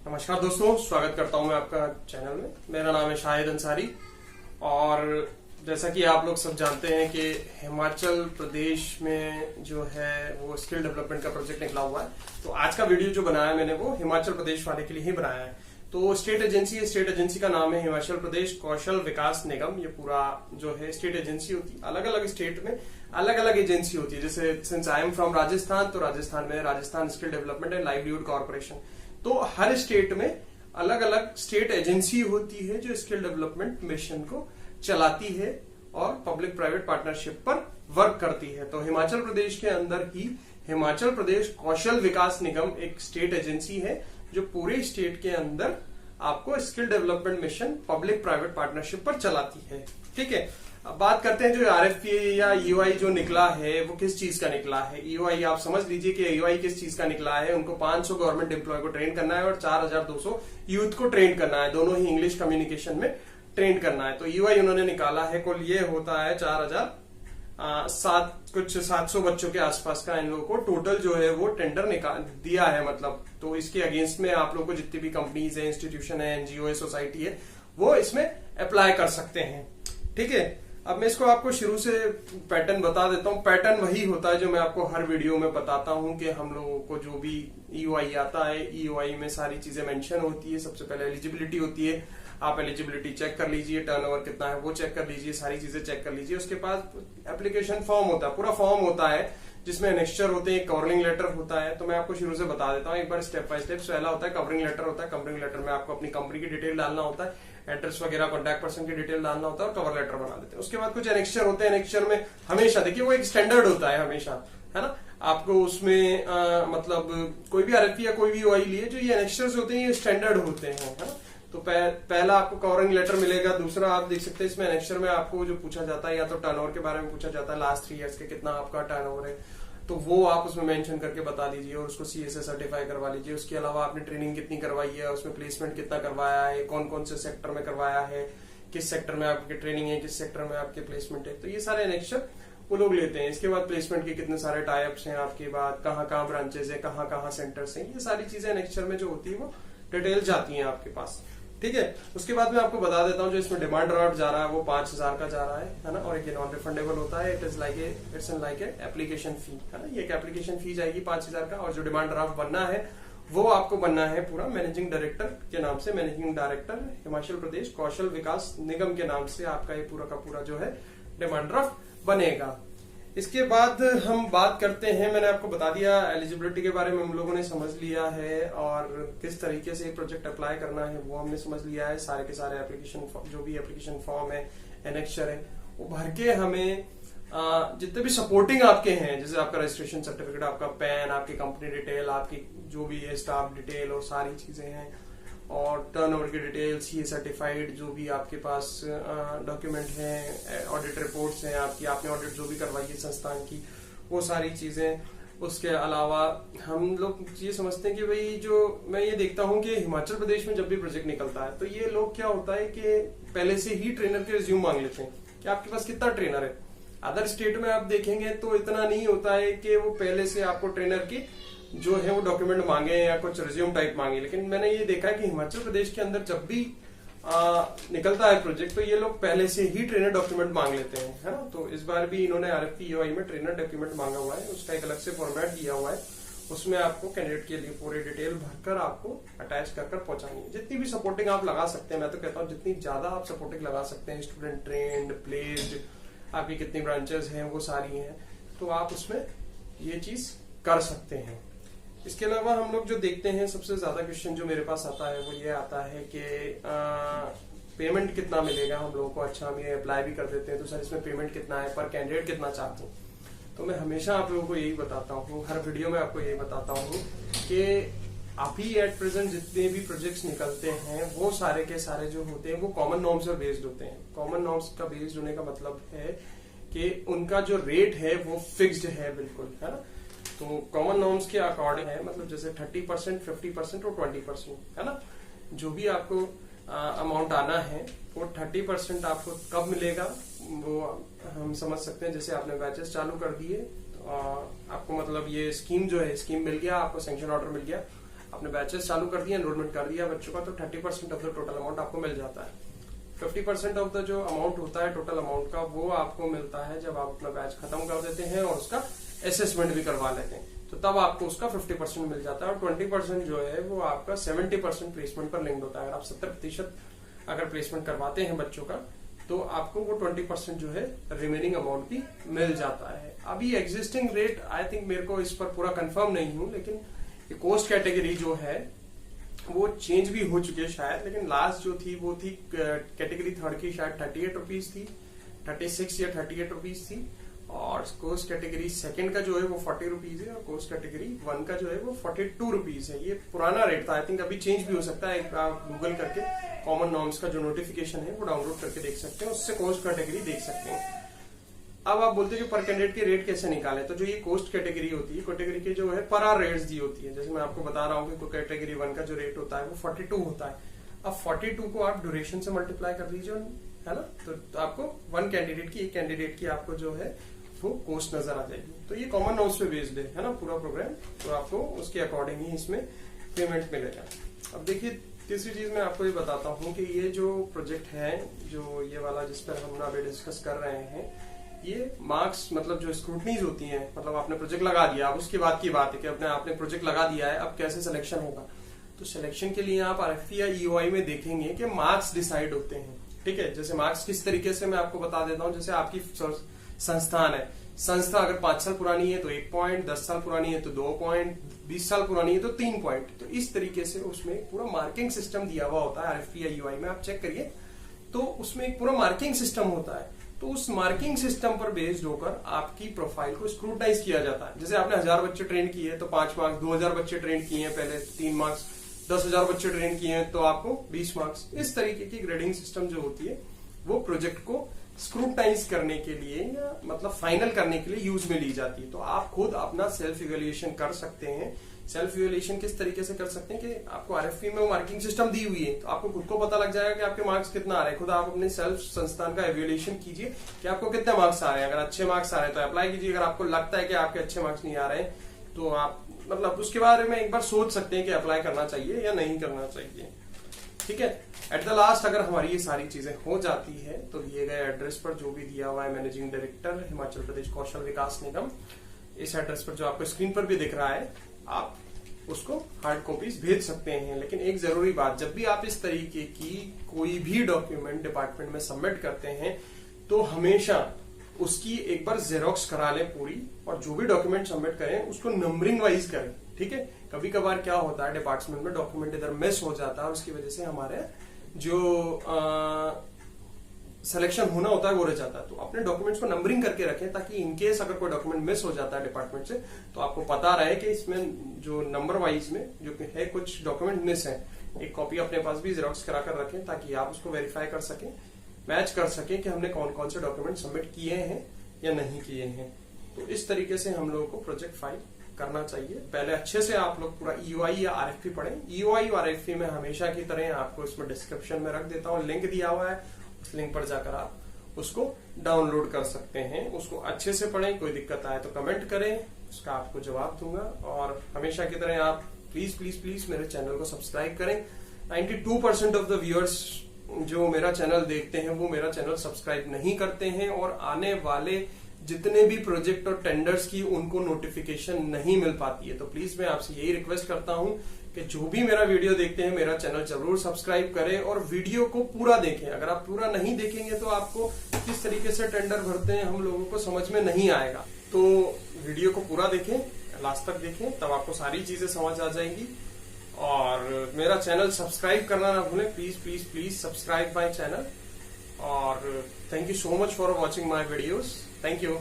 नमस्कार दोस्तों, स्वागत करता हूं मैं आपका चैनल में। मेरा नाम है शाहिद अंसारी और जैसा कि आप लोग सब जानते हैं कि हिमाचल प्रदेश में जो है वो स्किल डेवलपमेंट का प्रोजेक्ट निकला हुआ है। तो आज का वीडियो जो बनाया मैंने वो हिमाचल प्रदेश वाले के लिए ही बनाया है। तो स्टेट एजेंसी का नाम है हिमाचल प्रदेश कौशल विकास निगम। ये पूरा जो है स्टेट एजेंसी होती है। अलग अलग स्टेट में अलग अलग एजेंसी होती है। जैसे since I am from Rajasthan, तो राजस्थान में Rajasthan skill development and livelihood corporation. तो हर स्टेट में अलग अलग स्टेट एजेंसी होती है जो स्किल डेवलपमेंट मिशन को चलाती है और पब्लिक प्राइवेट पार्टनरशिप पर वर्क करती है। तो हिमाचल प्रदेश के अंदर ही हिमाचल प्रदेश कौशल विकास निगम एक स्टेट एजेंसी है जो पूरे स्टेट के अंदर आपको skill development mission public private partnership पर चलाती है। ठीक है, अब बात करते हैं जो आरएफपी या ईओआई जो निकला है वो किस चीज का निकला है। ईओआई आप समझ लीजिए कि ईओआई किस चीज का निकला है। उनको 500 गवर्नमेंट एम्प्लॉय को ट्रेन करना है और 4200 यूथ को ट्रेन करना है, दोनों ही इंग्लिश कम्युनिकेशन में ट्रेन करना है। तो ईओआई उन्होंने निकाला है, कुल ये होता है 700 बच्चों के आसपास का इन लोगों को टोटल जो है वो टेंडर निकाल दिया है। मतलब तो इसके अगेंस्ट में आप लोगों को जितनी भी कंपनीज है, इंस्टीट्यूशन है, एनजीओ है, सोसाइटी है, वो इसमें अप्लाई कर सकते हैं। ठीक है, अब मैं इसको आपको शुरू से पैटर्न बता देता हूँ। पैटर्न वही होता है जो मैं आपको हर वीडियो में बताता हूँ कि हम लोगों को जो भी ईओआई आता है, ईओआई में सारी चीजें मेंशन होती है। सबसे पहले एलिजिबिलिटी होती है, आप एलिजिबिलिटी चेक कर लीजिए, टर्नओवर कितना है वो चेक कर लीजिए, सारी चीजें चेक कर लीजिए। उसके बाद एप्लीकेशन फॉर्म होता है, पूरा फॉर्म होता है जिसमें एनेक्स्चर होते हैं, कवरिंग लेटर होता है। तो मैं आपको शुरू से बता देता हूँ एक बार स्टेप बाय स्टेप। पहला होता है कवरिंग लेटर होता है। कवरिंग लेटर में आपको अपनी कंपनी की डिटेल डालना होता है, एड्रेस वगैरह, कॉन्टैक्ट पर्सन की डिटेल डालना होता है और कवर लेटर बना देते हैं। उसके बाद कुछ एनेक्स्चर होते हैं। एनेक्स्चर में हमेशा देखिए वो एक स्टैंडर्ड होता है हमेशा, है ना। आपको उसमें मतलब कोई भी आरएफपी या कोई भी ईओआई लिए जो ये एनेक्स्चर्स होते हैं ये स्टैंडर्ड होते हैं, है ना। तो पहला आपको कवरिंग लेटर मिलेगा। दूसरा आप देख सकते हैं इसमें एनेक्स्चर में आपको जो पूछा जाता है या तो टर्नओवर के बारे में पूछा जाता है, लास्ट 3 इयर्स के कितना आपका टर्नओवर है, तो वो आप उसमें मेंशन करके बता दीजिए और उसको सीएसए सर्टिफाई करवा लीजिए। उसके अलावा आपने ट्रेनिंग कितनी करवाई है, उसमें प्लेसमेंट कितना करवाया है, कौन कौन से सेक्टर में करवाया है, किस सेक्टर में आपकी ट्रेनिंग है, किस सेक्टर में आपके प्लेसमेंट है। तो ये सारे एनेक्स्चर वो लोग लेते हैं। इसके बाद प्लेसमेंट के कितने सारे टाइप्स हैं, आपके बाद कहाँ ब्रांचेस है, कहाँ सेंटर्स हैं, ये सारी चीजें एनेक्स्चर में जो होती है वो डिटेल जाती है आपके पास। ठीक है, उसके बाद मैं आपको बता देता हूँ जो इसमें डिमांड ड्राफ्ट जा रहा है वो 5000 का जा रहा है ना। और एक नॉन रिफंडेबल होता है। It's like a application fee, है ना। ये एक एप्लीकेशन फी जाएगी 5000 का। और जो डिमांड ड्राफ्ट बनना है वो आपको बनना है पूरा मैनेजिंग डायरेक्टर के नाम से। मैनेजिंग डायरेक्टर हिमाचल प्रदेश कौशल विकास निगम के नाम से आपका ये पूरा का पूरा जो है डिमांड ड्राफ्ट बनेगा। इसके बाद हम बात करते हैं, मैंने आपको बता दिया एलिजिबिलिटी के बारे में हम लोगों ने समझ लिया है और किस तरीके से प्रोजेक्ट अप्लाई करना है वो हमने समझ लिया है। सारे के सारे एप्लीकेशन जो भी एप्लीकेशन फॉर्म है, एनेक्स्चर है, वो भर के हमें जितने भी सपोर्टिंग आपके हैं, जैसे आपका रजिस्ट्रेशन सर्टिफिकेट, आपका पैन, आपकी कंपनी डिटेल, आपकी जो भी है स्टाफ डिटेल और सारी चीजें हैं, और टर्नओवर की डिटेल्स, ये सर्टिफाइड जो भी आपके पास डॉक्यूमेंट हैं, ऑडिट रिपोर्ट्स हैं आपकी, आपने ऑडिट जो भी करवाई है संस्थान की, वो सारी चीजें। उसके अलावा हम लोग ये समझते हैं कि भाई जो मैं ये देखता हूँ कि हिमाचल प्रदेश में जब भी प्रोजेक्ट निकलता है तो ये लोग क्या होता है कि पहले से ही ट्रेनर के रिज्यूम मांग लेते हैं कि आपके पास कितना ट्रेनर है। अदर स्टेट में आप देखेंगे तो इतना नहीं होता है कि वो पहले से आपको ट्रेनर की जो है वो डॉक्यूमेंट मांगे या कुछ रिज्यूम टाइप मांगे। लेकिन मैंने ये देखा है कि हिमाचल प्रदेश के अंदर जब भी निकलता है प्रोजेक्ट तो ये लोग पहले से ही ट्रेनर डॉक्यूमेंट मांग लेते हैं, है ना। तो इस बार भी इन्होंने आरएफपी ईओआई में ट्रेनर डॉक्यूमेंट मांगा हुआ है। उसका एक अलग से फॉर्मेट दिया हुआ है, उसमें आपको कैंडिडेट के लिए पूरी डिटेल भरकर आपको अटैच कर पहुंचानी है। जितनी भी सपोर्टिंग आप लगा सकते हैं, मैं तो कहता हूँ जितनी ज्यादा आप सपोर्टिंग लगा सकते हैं, स्टूडेंट ट्रेंड, प्लेस्ड, आपकी कितनी ब्रांचेस हैं वो सारी हैं, तो आप उसमें ये चीज कर सकते हैं। इसके अलावा हम लोग जो देखते हैं सबसे ज्यादा क्वेश्चन जो मेरे पास आता है वो ये आता है कि पेमेंट कितना मिलेगा हम लोगों को। अच्छा, हम ये अप्लाई भी कर देते हैं तो सर इसमें पेमेंट कितना है, पर कैंडिडेट कितना चाहते हैं। तो मैं हमेशा आप लोगों को यही बताता हूँ, हर वीडियो में आपको यही बताता हूँ कि अभी एट प्रेजेंट जितने भी प्रोजेक्ट्स निकलते हैं वो सारे के सारे जो होते हैं वो कॉमन नॉर्म्स पर बेस्ड होते हैं। कॉमन नॉर्म्स का बेस्ड होने का मतलब है कि उनका जो रेट है वो फिक्स्ड है बिल्कुल, है ना। तो कॉमन नॉर्म्स के अकॉर्डिंग है, मतलब जैसे 30%, 50% और 20%, है ना। जो भी आपको अमाउंट आना है वो 30% आपको कब मिलेगा वो हम समझ सकते हैं। जैसे आपने बैचेस चालू कर दिए तो आपको मतलब ये स्कीम जो है, स्कीम मिल गया, आपको सैंक्शन ऑर्डर मिल गया, आपने बैचेस चालू कर दिया, एनरोलमेंट कर दिया बच्चों का, तो 30% ऑफ द टोटल अमाउंट आपको मिल जाता है। 50% ऑफ द जो अमाउंट होता है टोटल अमाउंट का, वो आपको मिलता है जब आप अपना बैच खत्म कर देते हैं और उसका असेसमेंट भी करवा लेते हैं, तो तब आपको उसका 50% मिल जाता है। और 20% जो है वो आपका 70% प्लेसमेंट पर लिंक्ड होता है। अगर आप 70% अगर प्लेसमेंट करवाते हैं बच्चों का, तो आपको वो 20% जो है रिमेनिंग अमाउंट भी मिल जाता है। अभी एग्जिस्टिंग रेट आई थिंक, मेरे को इस पर पूरा कंफर्म नहीं हूं, लेकिन कोस्ट कैटेगरी जो है वो चेंज भी हो चुकी है शायद, लेकिन लास्ट जो थी वो थी कैटेगरी 3 की, शायद 38 रुपीज थी, 36 या 38 रुपीज थी। और कोस्ट कैटेगरी 2 का जो है वो 40 रुपीज है, और कोस्ट कैटेगरी 1 का जो है वो 42 रुपीज है। ये पुराना रेट था, आई थिंक अभी चेंज भी हो सकता है। आप गूगल करके कॉमन नॉर्म्स का जो नोटिफिकेशन है वो डाउनलोड करके देख सकते हैं, उससे कोस्ट कैटेगरी देख सकते हैं। अब आप बोलते हैं कि पर कैंडिडेट की रेट कैसे निकाले, तो जो ये कोस्ट कैटेगरी होती है, कैटेगरी के जो है पर आवर रेट्स दी होती है। जैसे मैं आपको बता रहा हूँ कि कैटेगरी 1 का जो रेट होता है वो 42 होता है। अब 42 को आप ड्यूरेशन से मल्टीप्लाई कर दीजिए, है ना, तो आपको एक कैंडिडेट की आपको जो है वो कोस्ट नजर आ जाएगी। तो ये कॉमन नॉर्म्स पे बेस्ड है ना पूरा प्रोग्राम, तो आपको उसके अकॉर्डिंग ही इसमें पेमेंट मिलेगा। अब देखिए, तीसरी चीज मैं आपको ये बताता हूँ कि ये जो प्रोजेक्ट है, जो ये वाला जिस पर हम अभी डिस्कस कर रहे हैं, ये मार्क्स मतलब जो स्क्रूटनीज होती हैं, मतलब आपने प्रोजेक्ट लगा दिया, अब उसके बाद की बात है कि आपने प्रोजेक्ट लगा दिया है, अब कैसे सिलेक्शन होगा। तो सिलेक्शन के लिए आप आरएफपी या ईओआई में देखेंगे कि मार्क्स डिसाइड होते हैं, ठीक है। जैसे मार्क्स किस तरीके से, मैं आपको बता देता हूँ। जैसे आपकी संस्थान है, संस्था अगर 5 साल पुरानी है तो 1 पॉइंट, 10 साल पुरानी है तो 2 पॉइंट, 20 साल पुरानी है तो 3 पॉइंट। तो इस तरीके से उसमें पूरा मार्किंग सिस्टम दिया हुआ होता है। आरएफपी या ईओआई में आप चेक करिए तो उसमें एक पूरा मार्किंग सिस्टम होता है। तो उस मार्किंग सिस्टम पर बेस्ड होकर आपकी प्रोफाइल को स्क्रूटनाइज किया जाता है। जैसे आपने 1000 बच्चे ट्रेन किए तो 5 मार्क्स, 2000 बच्चे ट्रेन किए हैं पहले 3 मार्क्स, 10,000 बच्चे ट्रेन किए हैं तो आपको 20 मार्क्स। इस तरीके की ग्रेडिंग सिस्टम जो होती है वो प्रोजेक्ट को स्क्रूटनाइज करने के लिए या मतलब फाइनल करने के लिए यूज में ली जाती है। तो आप खुद अपना सेल्फ इवेल्युएशन कर सकते हैं। सेल्फ इवेल्युएशन किस तरीके से कर सकते हैं कि आपको आरएफपी में वो मार्किंग सिस्टम दी हुई है, तो आपको खुद को पता लग जाएगा कि आपके मार्क्स कितना आ रहे हैं। खुद आप अपने सेल्फ संस्थान का इवेल्युएशन कीजिए कि आपको कितने मार्क्स आ रहे हैं। अगर अच्छे मार्क्स आ रहे हैं तो अप्लाई कीजिए, अगर आपको लगता है कि आपके अच्छे मार्क्स नहीं आ रहे हैं तो आप मतलब उसके बारे में एक बार सोच सकते हैं कि अप्लाई करना चाहिए या नहीं करना चाहिए, ठीक है। एट द लास्ट अगर हमारी ये सारी चीजें हो जाती है तो दिए गए एड्रेस पर जो भी दिया हुआ है, मैनेजिंग डायरेक्टर हिमाचल प्रदेश कौशल विकास निगम, इस एड्रेस पर जो आपको स्क्रीन पर भी दिख रहा है, आप उसको हार्ड कॉपीज भेज सकते हैं। लेकिन एक जरूरी बात, जब भी आप इस तरीके की कोई भी डॉक्यूमेंट डिपार्टमेंट में सबमिट करते हैं तो हमेशा उसकी एक बार जेरोक्स करा लें पूरी, और जो भी डॉक्यूमेंट सबमिट करें उसको नंबरिंग वाइज करें, ठीक है। कभी कभार क्या होता है डिपार्टमेंट में डॉक्यूमेंट इधर मिस हो जाता है और उसकी वजह से हमारे जो सिलेक्शन होना होता है वो रह जाता है। तो अपने डॉक्यूमेंट्स को नंबरिंग करके रखें ताकि इनकेस अगर कोई डॉक्यूमेंट मिस हो जाता है डिपार्टमेंट से तो आपको पता रहे कि इसमें जो नंबर वाइज में जो है कुछ डॉक्यूमेंट मिस है। एक कॉपी अपने पास भी जेरोक्स करा कर रखें ताकि आप उसको वेरीफाई कर सकें, मैच कर सकें कि हमने कौन कौन से डॉक्यूमेंट सबमिट किए हैं या नहीं किए हैं। तो इस तरीके से हम लोगों को प्रोजेक्ट फाइल करना चाहिए। पहले अच्छे से आप लोग पूरा ईओआई या आरएफपी पढ़ें। ईओआई और आरएफपी में हमेशा की तरह आपको इसमें डिस्क्रिप्शन में रख देता हूँ, लिंक दिया हुआ है, उस लिंक पर जाकर आप उसको डाउनलोड कर सकते हैं। उसको अच्छे से पढ़ें, कोई दिक्कत आए तो कमेंट करें, उसका आपको जवाब दूंगा। और हमेशा की तरह आप प्लीज प्लीज प्लीज मेरे चैनल को सब्सक्राइब करें। 92% ऑफ द व्यूअर्स जो मेरा चैनल देखते हैं वो मेरा चैनल सब्सक्राइब नहीं करते हैं, और आने वाले जितने भी प्रोजेक्ट और टेंडर्स की उनको नोटिफिकेशन नहीं मिल पाती है। तो प्लीज मैं आपसे यही रिक्वेस्ट करता हूं कि जो भी मेरा वीडियो देखते हैं मेरा चैनल जरूर सब्सक्राइब करें और वीडियो को पूरा देखें। अगर आप पूरा नहीं देखेंगे तो आपको किस तरीके से टेंडर भरते हैं हम लोगों को समझ में नहीं आएगा। तो वीडियो को पूरा देखें, लास्ट तक देखें, तब आपको सारी चीजें समझ आ जाएंगी। और मेरा चैनल सब्सक्राइब करना ना भूलें, please please please subscribe my channel. और thank you so much for watching my videos. Thank you.